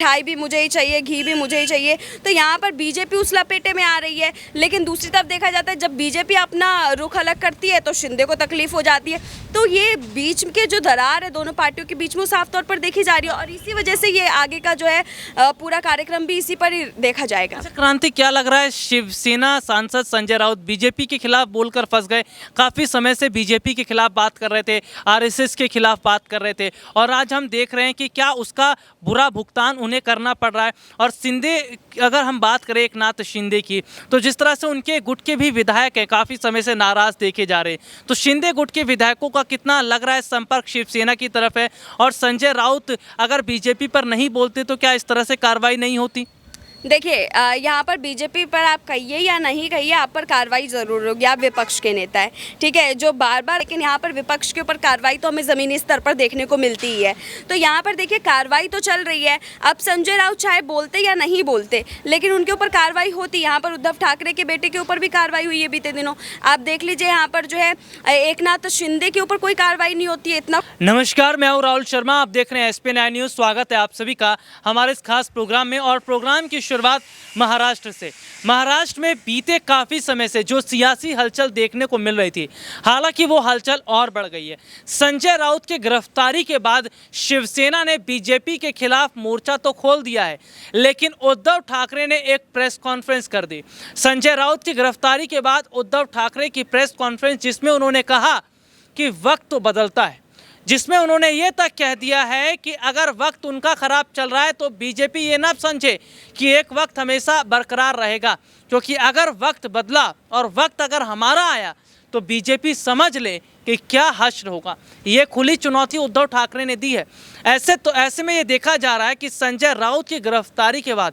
मिठाई भी मुझे ही चाहिए, घी भी मुझे ही चाहिए। तो यहाँ पर बीजेपी उस लपेटे में आ रही है, लेकिन दूसरी तरफ देखा जाता है जब बीजेपी अपना रुख अलग करती है तो शिंदे को तकलीफ हो जाती है। तो ये बीच के जो दरार है दोनों पार्टियों के बीच में, वो साफ तौर पर देखी जा रही है और इसी वजह से ये आगे का जो है पूरा कार्यक्रम भी इसी पर ही देखा जाएगा। अच्छा क्रांति, क्या लग रहा है शिवसेना सांसद संजय राउत बीजेपी के खिलाफ बोलकर फंस गए? काफ़ी समय से बीजेपी के खिलाफ बात कर रहे थे, आरएसएस के खिलाफ बात कर रहे थे और आज हम देख रहे हैं कि क्या उसका बुरा भुगतान उन्हें करना पड़ रहा है। और शिंदे, अगर हम बात करें एकनाथ शिंदे की, तो जिस तरह से उनके गुट के भी विधायक हैं काफ़ी समय से नाराज़ देखे जा रहे हैं, तो शिंदे गुट के विधायकों का कितना लग रहा है संपर्क शिवसेना की तरफ है? और संजय राउत अगर बीजेपी पर नहीं बोलते तो क्या इस तरह से कार्रवाई नहीं होती? देखिए, यहाँ पर बीजेपी पर आप कहिए या नहीं कहिए, आप पर कार्रवाई ज़रूर होगी। आप विपक्ष के नेता है, ठीक है, जो बार बार, लेकिन यहाँ पर विपक्ष के ऊपर कार्रवाई तो हमें ज़मीनी स्तर पर देखने को मिलती ही है। तो यहाँ पर देखिए कार्रवाई तो चल रही है। अब संजय राउत चाहे बोलते या नहीं बोलते, लेकिन उनके ऊपर कार्रवाई होती है। यहाँ पर उद्धव ठाकरे के बेटे के ऊपर भी कार्रवाई हुई है बीते दिनों। आप देख लीजिए, यहाँ पर जो है एकनाथ शिंदे के ऊपर कोई कार्रवाई नहीं होती है इतना। नमस्कार, मैं हूँ राहुल शर्मा, आप देख रहे हैं SP9 न्यूज़। स्वागत है आप सभी का हमारे इस खास प्रोग्राम में। और प्रोग्राम की शुरुआत महाराष्ट्र से। महाराष्ट्र में बीते काफ़ी समय से जो सियासी हलचल देखने को मिल रही थी, हालांकि वो हलचल और बढ़ गई है। संजय राउत की गिरफ्तारी के बाद शिवसेना ने बीजेपी के खिलाफ मोर्चा तो खोल दिया है, लेकिन उद्धव ठाकरे ने एक प्रेस कॉन्फ्रेंस कर दी। संजय राउत की गिरफ्तारी के बाद उद्धव ठाकरे की प्रेस कॉन्फ्रेंस, जिसमें उन्होंने कहा कि वक्त तो बदलता है, जिसमें उन्होंने ये तक कह दिया है कि अगर वक्त उनका ख़राब चल रहा है तो बीजेपी ये ना समझे कि एक वक्त हमेशा बरकरार रहेगा, क्योंकि अगर वक्त बदला और वक्त अगर हमारा आया तो बीजेपी समझ ले कि क्या हश्र होगा। ये खुली चुनौती उद्धव ठाकरे ने दी है। ऐसे में ये देखा जा रहा है कि संजय राउत की गिरफ्तारी के बाद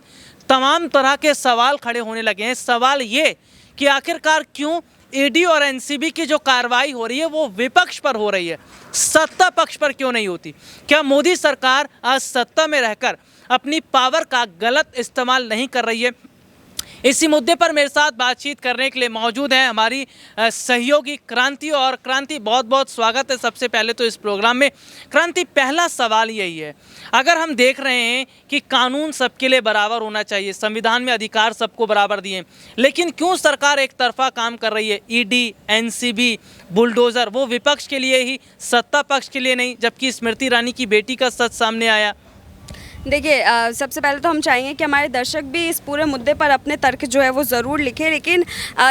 तमाम तरह के सवाल खड़े होने लगे हैं। सवाल ये कि आखिरकार क्यों ईडी और एनसीबी की जो कार्रवाई हो रही है वो विपक्ष पर हो रही है, सत्ता पक्ष पर क्यों नहीं होती? क्या मोदी सरकार आज सत्ता में रहकर अपनी पावर का गलत इस्तेमाल नहीं कर रही है? इसी मुद्दे पर मेरे साथ बातचीत करने के लिए मौजूद हैं हमारी सहयोगी क्रांति। और क्रांति, बहुत बहुत स्वागत है सबसे पहले तो इस प्रोग्राम में। क्रांति, पहला सवाल यही है, अगर हम देख रहे हैं कि कानून सबके लिए बराबर होना चाहिए, संविधान में अधिकार सबको बराबर दिए, लेकिन क्यों सरकार एक तरफा काम कर रही है? ईडी, एनसीबी, बुलडोज़र, वो विपक्ष के लिए ही, सत्ता पक्ष के लिए नहीं, जबकि स्मृति ईरानी की बेटी का सच सामने आया। देखिए, सबसे पहले तो हम चाहेंगे कि हमारे दर्शक भी इस पूरे मुद्दे पर अपने तर्क जो है वो ज़रूर लिखें, लेकिन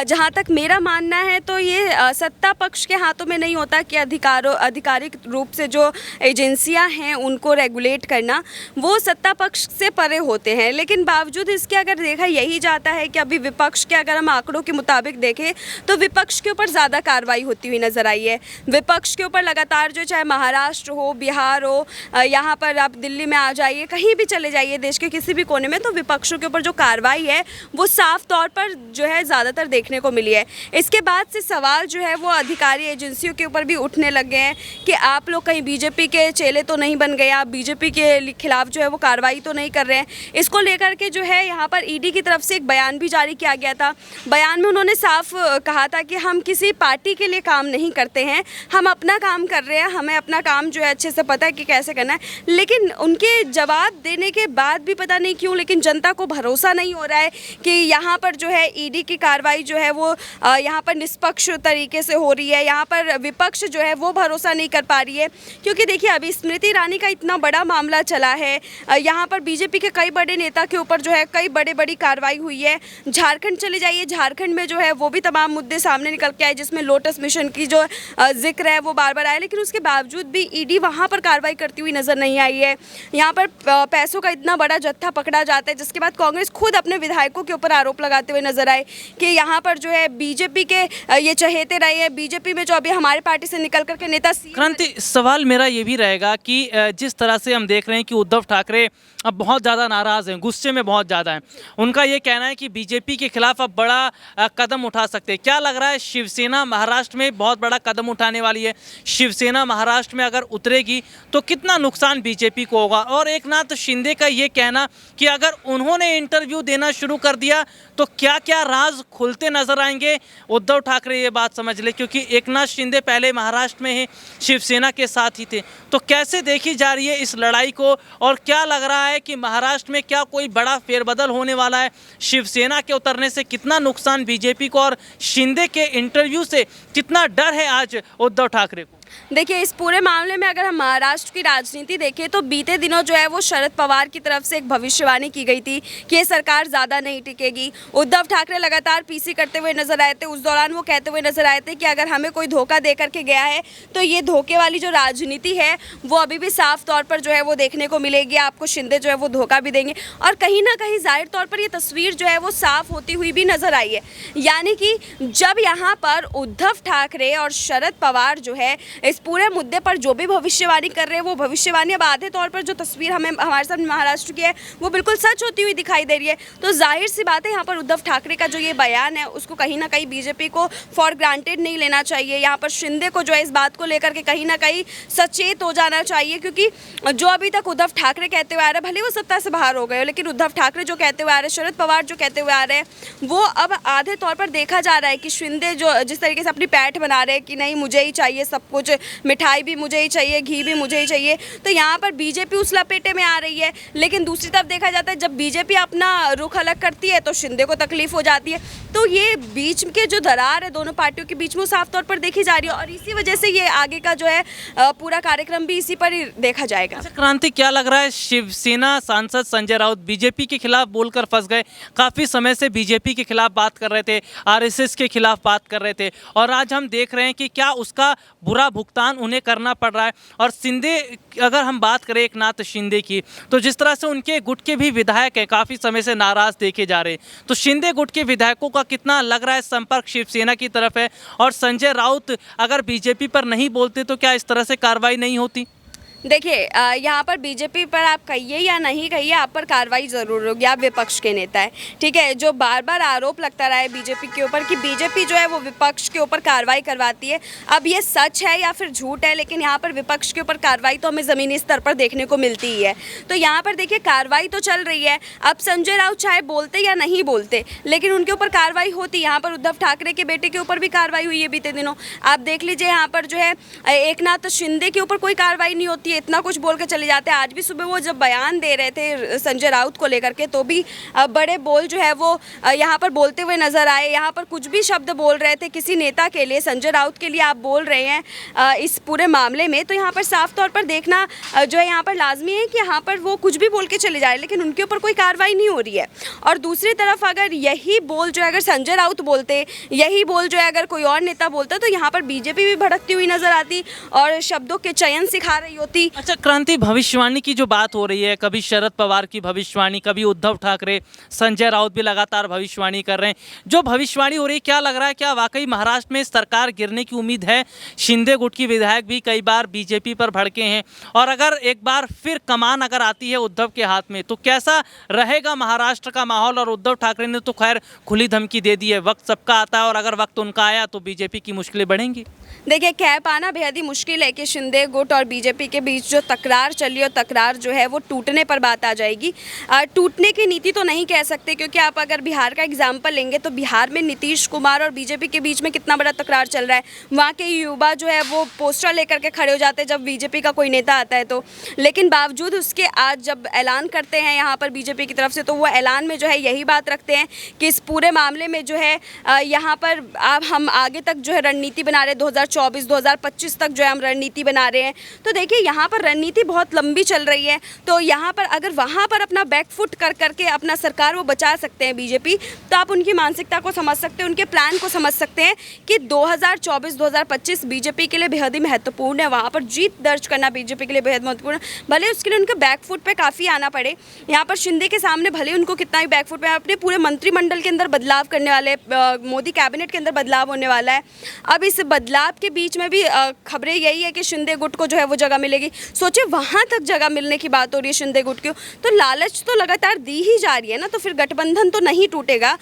जहाँ तक मेरा मानना है तो ये सत्ता पक्ष के हाथों में नहीं होता कि आधिकारिक रूप से जो एजेंसियां हैं उनको रेगुलेट करना, वो सत्ता पक्ष से परे होते हैं। लेकिन बावजूद इसके अगर देखा यही जाता है कि अभी विपक्ष के, अगर हम आंकड़ों के मुताबिक देखें तो विपक्ष के ऊपर ज़्यादा कार्रवाई होती हुई नज़र आई है। विपक्ष के ऊपर लगातार, जो चाहे महाराष्ट्र हो, बिहार हो, यहाँ पर आप दिल्ली में आ जाइए, कहीं भी चले जाइए देश के किसी भी कोने में, तो विपक्षों के ऊपर जो कार्रवाई है वो साफ तौर पर जो है ज़्यादातर देखने को मिली है। इसके बाद से सवाल जो है वो अधिकारी एजेंसियों के ऊपर भी उठने लग गए हैं कि आप लोग कहीं बीजेपी के चेले तो नहीं बन गए, आप बीजेपी के खिलाफ जो है वो कार्रवाई तो नहीं कर रहे हैं। इसको लेकर के जो है यहाँ पर ईडी की तरफ से एक बयान भी जारी किया गया था। बयान में उन्होंने साफ कहा था कि हम किसी पार्टी के लिए काम नहीं करते हैं, हम अपना काम कर रहे हैं, हमें अपना काम जो है अच्छे से पता है कि कैसे करना है। लेकिन उनके जवाब देने के बाद भी पता नहीं क्यों, लेकिन जनता को भरोसा नहीं हो रहा है कि यहाँ पर जो है ईडी की कार्रवाई जो है वो यहाँ पर निष्पक्ष तरीके से हो रही है। यहाँ पर विपक्ष जो है वो भरोसा नहीं कर पा रही है, क्योंकि देखिए अभी स्मृति ईरानी का इतना बड़ा मामला चला है, यहाँ पर बीजेपी के कई बड़े नेता के ऊपर जो है कई बड़ी कार्रवाई हुई है। झारखंड चले जाइए, झारखंड में जो है वो भी तमाम मुद्दे सामने निकल के आए, जिसमें लोटस मिशन की जो जिक्र है वो बार बार आया, लेकिन उसके बावजूद भी ईडी वहाँ पर कार्रवाई करती हुई नज़र नहीं आई है। यहाँ पर पैसों का इतना बड़ा जत्था पकड़ा जाता है, जिसके बाद कांग्रेस खुद अपने विधायकों के ऊपर आरोप लगाते हुए नजर आए कि यहाँ पर जो है बीजेपी के ये चहेते रहे हैं, बीजेपी में जो अभी हमारे पार्टी से निकल करके नेता। क्रांति, सवाल मेरा ये भी रहेगा कि जिस तरह से हम देख रहे हैं कि उद्धव ठाकरे अब बहुत ज़्यादा नाराज़ हैं, गुस्से में बहुत ज़्यादा हैं, उनका ये कहना है कि बीजेपी के खिलाफ अब बड़ा कदम उठा सकते हैं। क्या लग रहा है, शिवसेना महाराष्ट्र में बहुत बड़ा कदम उठाने वाली है? शिवसेना महाराष्ट्र में अगर उतरेगी तो कितना नुकसान बीजेपी को होगा? और एकनाथ एकनाथ शिंदे का ये कहना कि अगर उन्होंने इंटरव्यू देना शुरू कर दिया तो क्या क्या राज खुलते नजर आएंगे। उद्धव ठाकरे ये बात समझ ले, क्योंकि एकनाथ शिंदे पहले महाराष्ट्र में ही शिवसेना के साथ ही थे। तो कैसे देखी जा रही है इस लड़ाई को, और क्या लग रहा है कि महाराष्ट्र में क्या कोई बड़ा फेरबदल होने वाला है? शिवसेना के उतरने से कितना नुकसान बीजेपी को, और शिंदे के इंटरव्यू से कितना डर है आज उद्धव ठाकरे को? देखिए, इस पूरे मामले में अगर हम महाराष्ट्र की राजनीति देखें तो बीते दिनों जो है वो शरद पवार की तरफ से एक भविष्यवाणी की गई थी कि ये सरकार ज़्यादा नहीं टिकेगी। उद्धव ठाकरे लगातार पीसी करते हुए नजर आए थे। उस दौरान वो कहते हुए नजर आए थे कि अगर हमें कोई धोखा दे करके गया है तो ये धोखे वाली जो राजनीति है वो अभी भी साफ तौर पर जो है वो देखने को मिलेगी। आपको शिंदे जो है वो धोखा भी देंगे, और कहीं ना कहीं जाहिर तौर पर ये तस्वीर जो है वो साफ होती हुई भी नजर आई है। यानी कि जब यहाँ पर उद्धव ठाकरे और शरद पवार जो है इस पूरे मुद्दे पर जो भी भविष्यवाणी कर रहे हैं, वो भविष्यवाणी अब आधे तौर पर जो तस्वीर हमें हमारे सामने महाराष्ट्र की है वो बिल्कुल सच होती हुई दिखाई दे रही है। तो जाहिर सी बात है यहाँ पर उद्धव ठाकरे का जो ये बयान है उसको कहीं ना कहीं बीजेपी को फॉर ग्रांटेड नहीं लेना चाहिए। यहाँ पर शिंदे को जो है इस बात को लेकर के कहीं ना कहीं सचेत हो जाना चाहिए, क्योंकि जो अभी तक उद्धव ठाकरे कहते हुए आ रहे हैं, भले वो सत्ता से बाहर हो गए, लेकिन उद्धव ठाकरे जो कहते हुए आ रहे हैं, शरद पवार जो कहते हुए आ रहे हैं, वो अब आधे तौर पर देखा जा रहा है कि शिंदे जो जिस तरीके से अपनी पैठ बना रहे हैं कि नहीं मुझे ही चाहिए सब कुछ, मिठाई भी मुझे ही चाहिए, घी भी मुझे ही चाहिए, तो यहाँ पर बीजेपी उस लपेटे में आ रही है। लेकिन दूसरी तरफ देखा जाता है जब बीजेपी अपना रुख अलग करती है तो शिंदे को तकलीफ हो जाती है। तो ये बीच के जो दरार है दोनों पार्टियों के बीच में साफ तौर पर देखी जा रही है, और इसी वजह से ये आगे का जो है पूरा कार्यक्रम भी इसी पर ही देखा जाएगा। अच्छा क्रांति, क्या लग रहा है शिवसेना सांसद संजय राउत बीजेपी के खिलाफ बोलकर फंस गए? काफ़ी समय से बीजेपी के खिलाफ बात कर रहे थे, आरएसएस के खिलाफ बात कर रहे थे, और आज हम देख रहे हैं कि क्या उसका बुरा भुगतान उन्हें करना पड़ रहा है। और शिंदे, अगर हम बात करें एकनाथ शिंदे की, तो जिस तरह से उनके गुट के भी विधायक हैं काफ़ी समय से नाराज देखे जा रहे हैं, तो शिंदे गुट के विधायकों का कितना लग रहा है संपर्क शिवसेना की तरफ है? और संजय राउत अगर बीजेपी पर नहीं बोलते तो क्या इस तरह से कार्रवाई नहीं होती? देखिए, यहाँ पर बीजेपी पर आप कहिए या नहीं कहिए, आप पर कार्रवाई ज़रूर होगी। आप विपक्ष के नेता है, ठीक है। जो बार बार आरोप लगता रहा है बीजेपी के ऊपर कि बीजेपी जो है वो विपक्ष के ऊपर कार्रवाई करवाती है, अब ये सच है या फिर झूठ है, लेकिन यहाँ पर विपक्ष के ऊपर कार्रवाई तो हमें ज़मीनी स्तर पर देखने को मिलती ही है। तो यहाँ पर देखिए, कार्रवाई तो चल रही है। अब संजय राउत चाहे बोलते या नहीं बोलते, लेकिन उनके ऊपर कार्रवाई होती है। यहाँ पर उद्धव ठाकरे के बेटे के ऊपर भी कार्रवाई हुई है बीते दिनों। आप देख लीजिए, यहाँ पर जो है एकनाथ शिंदे के ऊपर कोई कार्रवाई नहीं होती, इतना कुछ बोल के चले जाते हैं। आज भी सुबह वो जब बयान दे रहे थे संजय राउत को लेकर के, तो भी बड़े बोल जो है वो यहाँ पर बोलते हुए नजर आए। यहाँ पर कुछ भी शब्द बोल रहे थे किसी नेता के लिए, संजय राउत के लिए आप बोल रहे हैं इस पूरे मामले में, तो यहाँ पर साफ तौर पर देखना जो है यहाँ पर लाजमी है कि यहाँ पर वो कुछ भी बोल के चले जाए, लेकिन उनके ऊपर कोई कार्रवाई नहीं हो रही है। और दूसरी तरफ अगर यही बोल जो है अगर संजय राउत बोलते, यही बोल जो है अगर कोई और नेता बोलता, तो यहाँ पर बीजेपी भी भड़कती हुई नजर आती और शब्दों के चयन सिखा रही होती। अच्छा क्रांति, भविष्यवाणी की जो बात हो रही है, कभी शरद पवार की भविष्यवाणी, कभी उद्धव ठाकरे, संजय राउत भी लगातार भविष्यवाणी कर रहे हैं। जो भविष्यवाणी हो रही है, क्या लग रहा है, क्या वाकई महाराष्ट्र में सरकार गिरने की उम्मीद है? शिंदे गुट की विधायक भी कई बार बीजेपी पर भड़के हैं, और अगर एक बार फिर कमान अगर आती है उद्धव के हाथ में तो कैसा रहेगा महाराष्ट्र का माहौल? और उद्धव ठाकरे ने तो खैर खुली धमकी दे दी है, वक्त सबका आता है, और अगर वक्त उनका आया तो बीजेपी की मुश्किलें बढ़ेंगी। देखिए, कह पाना बेहद ही मुश्किल है कि शिंदे गुट और बीजेपी के बीच जो तकरार चली और तकरार जो है वो टूटने पर बात आ जाएगी। टूटने की नीति तो नहीं कह सकते, क्योंकि आप अगर बिहार का एग्जाम्पल लेंगे तो बिहार में नीतीश कुमार और बीजेपी के बीच में कितना बड़ा तकरार चल रहा है। वहाँ के युवा जो है वो पोस्टर लेकर के खड़े हो जाते हैं जब बीजेपी का कोई नेता आता है तो, लेकिन बावजूद उसके आज जब ऐलान करते हैं यहाँ पर बीजेपी की तरफ से, तो वो ऐलान में जो है यही बात रखते हैं कि इस पूरे मामले में जो है यहाँ पर अब हम आगे तक जो है रणनीति बना रहे हैं, 2024-2025 तक जो है हम रणनीति बना रहे हैं। तो देखिए, यहाँ पर रणनीति बहुत लंबी चल रही है, तो यहाँ पर अगर वहाँ पर अपना बैकफुट कर करके अपना सरकार वो बचा सकते हैं बीजेपी, तो आप उनकी मानसिकता को समझ सकते हैं, उनके प्लान को समझ सकते हैं कि 2024-2025 बीजेपी के लिए बेहद ही महत्वपूर्ण है। वहाँ पर जीत दर्ज करना बीजेपी के लिए बेहद महत्वपूर्ण है, भले उसके लिए उनके बैकफुट पे काफ़ी आना पड़े। यहाँ पर शिंदे के सामने भले उनको कितना ही बैकफुट पे, अपने पूरे मंत्रिमंडल के अंदर बदलाव करने वाले, मोदी कैबिनेट के अंदर बदलाव होने वाला है। अब इस बदलाव के बीच में भी खबरें यही है कि शिंदे गुट को जो है वो जगह मिलेगी। सोचे वहाँ तक जगह मिलने की बात हो रही है शिंदे गुट की। तो लालच तो लगातार दी ही जा रही है ना, तो फिर गठबंधन तो नहीं टूटेगा।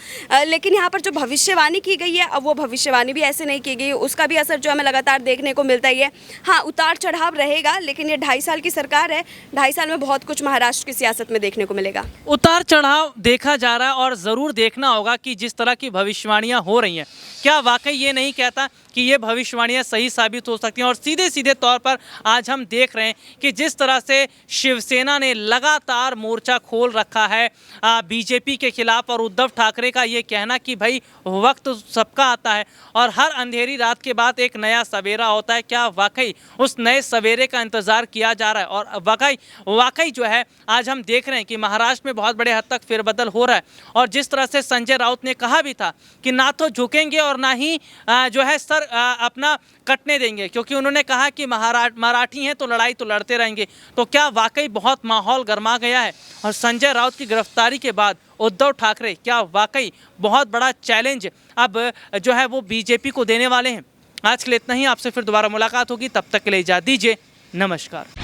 लेकिन यहाँ पर जो भविष्यवाणी की गई है, अब वो भविष्यवाणी भी ऐसे नहीं की गई, उसका भी असर जो हमें लगातार देखने को मिलता ही है। हाँ, उतार चढ़ाव रहेगा, लेकिन ये 2.5 साल की सरकार है, 2.5 साल में बहुत कुछ महाराष्ट्र की सियासत में देखने को मिलेगा। उतार चढ़ाव देखा जा रहा है और ज़रूर देखना होगा कि जिस तरह की भविष्यवाणियां हो रही हैं, क्या वाकई ये नहीं कहता कि ये भविष्यवाणियां सही साबित हो सकती हैं। और सीधे सीधे तौर पर आज हम देख रहे हैं कि जिस तरह से शिवसेना ने लगातार मोर्चा खोल रखा है बीजेपी के खिलाफ, और उद्धव ठाकरे का ये कहना कि भाई वक्त सबका आता है और हर अंधेरी रात के बाद एक नया सवेरा होता है, क्या वाकई उस नए सवेरे का इंतज़ार किया जा रहा है। और वाकई जो है आज हम देख रहे हैं कि महाराष्ट्र में बहुत बड़े हद तक फेरबदल हो रहा है। और जिस तरह से संजय राउत ने कहा भी था कि ना तो झुकेंगे और ना ही जो है सर अपना कटने देंगे, क्योंकि उन्होंने कहा कि मराठी हैं तो लड़ाई तो लड़ते रहेंगे। तो क्या वाकई बहुत माहौल गर्मा गया है। और संजय राउत की गिरफ्तारी के बाद उद्धव ठाकरे क्या वाकई बहुत बड़ा चैलेंज अब जो है वो बीजेपी को देने वाले हैं। आज के लिए इतना ही, आपसे फिर दोबारा मुलाकात होगी, तब तक के लिए इजाज़त दीजिए, नमस्कार।